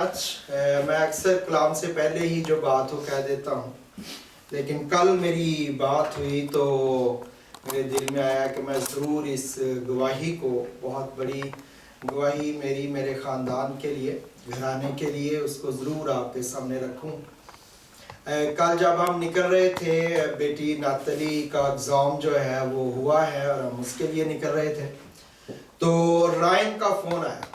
आज मैं अक्सर कलाम से पहले ही जो बात हो कह देता हूँ, लेकिन कल मेरी बात हुई तो मेरे दिल में आया कि मैं ज़रूर इस गवाही को, बहुत बड़ी गवाही मेरे ख़ानदान के लिए, घराने के लिए, उसको ज़रूर आपके सामने रखूँ। कल जब हम निकल रहे थे, बेटी नातली का एग्ज़ाम जो है वो हुआ है और हम उसके लिए निकल रहे थे, तो रायन का फ़ोन आया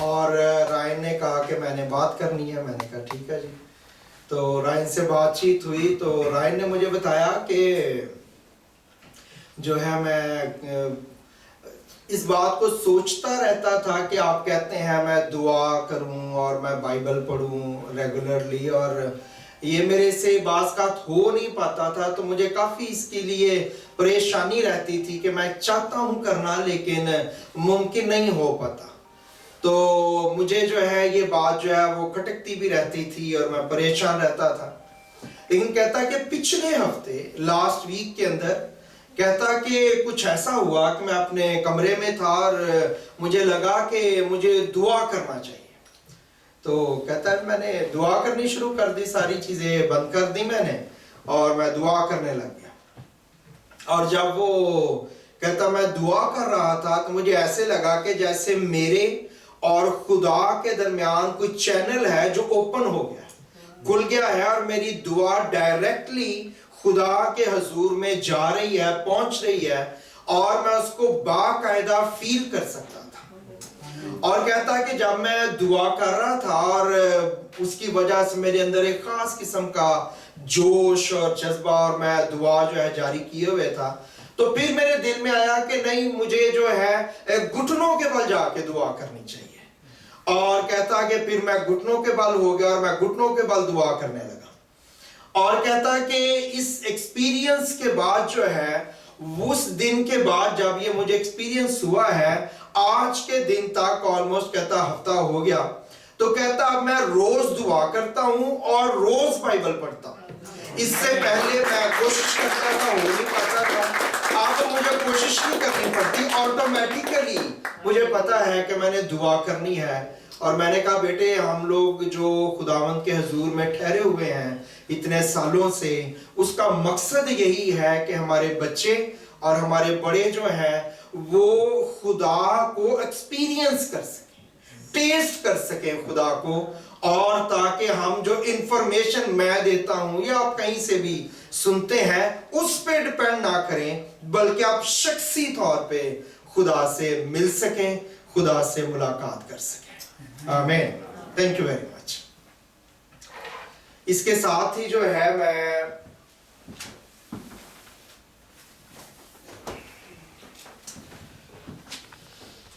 और रायन ने कहा कि मैंने बात करनी है। मैंने कहा ठीक है जी। तो रायन से बातचीत हुई तो रायन ने मुझे बताया कि जो है मैं इस बात को सोचता रहता था कि आप कहते हैं मैं दुआ करूं और मैं बाइबल पढूं रेगुलरली, और ये मेरे से बाज़ हो नहीं पाता था, तो मुझे काफ़ी इसके लिए परेशानी रहती थी कि मैं चाहता हूं करना लेकिन मुमकिन नहीं हो पाता। तो मुझे जो है ये बात जो है वो खटकती भी रहती थी और मैं परेशान रहता था। लेकिन कहता कि पिछले हफ्ते लास्ट वीक के अंदर कहता कि कुछ ऐसा हुआ कि मैं अपने कमरे में था और मुझे लगा कि मुझे दुआ करना चाहिए। तो कहता है मैंने दुआ करनी शुरू कर दी, सारी चीज़ें बंद कर दी मैंने और मैं दुआ करने लग गया। और जब वो कहता मैं दुआ कर रहा था तो मुझे ऐसे लगा कि जैसे मेरे और खुदा के दरमियान कोई चैनल है जो ओपन हो गया, खुल गया है और मेरी दुआ डायरेक्टली खुदा के हजूर में जा रही है, पहुंच रही है और मैं उसको बाकायदा फील कर सकता था। और कहता है कि जब मैं दुआ कर रहा था और उसकी वजह से मेरे अंदर एक खास किस्म का जोश और जज्बा और मैं दुआ जो है जारी किए हुए था, तो फिर मेरे दिल में आया कि नहीं, मुझे जो है घुटनों के बल जाके दुआ करनी चाहिए। और कहता कि फिर मैं घुटनों के बल हो गया और मैं घुटनों के बल दुआ करने लगा। और कहता कि इस एक्सपीरियंस के बाद जो है, उस दिन के बाद जब ये मुझे एक्सपीरियंस हुआ है, आज के दिन तक ऑलमोस्ट कहता हफ्ता हो गया, तो कहता अब मैं रोज दुआ करता हूं और रोज बाइबल पढ़ता हूं। इससे पहले मैं कोशिश करता था, हो नहीं पाता था, अब मुझे कोशिश नहीं करनी पड़ती, ऑटोमेटिकली मुझे पता है कि मैंने दुआ करनी है। और मैंने कहा बेटे, हम लोग जो खुदावंद के हजूर में ठहरे हुए हैं इतने सालों से, उसका मकसद यही है कि हमारे बच्चे और हमारे बड़े जो हैं वो खुदा को एक्सपीरियंस कर सकें, टेस्ट कर सकें खुदा को, और ताकि हम जो इंफॉर्मेशन मैं देता हूं या आप कहीं से भी सुनते हैं उस पे डिपेंड ना करें, बल्कि आप शख्सी तौर पे खुदा से मिल सकें, खुदा से मुलाकात कर सकें। आमीन। Thank you very much. इसके साथ ही जो है मैं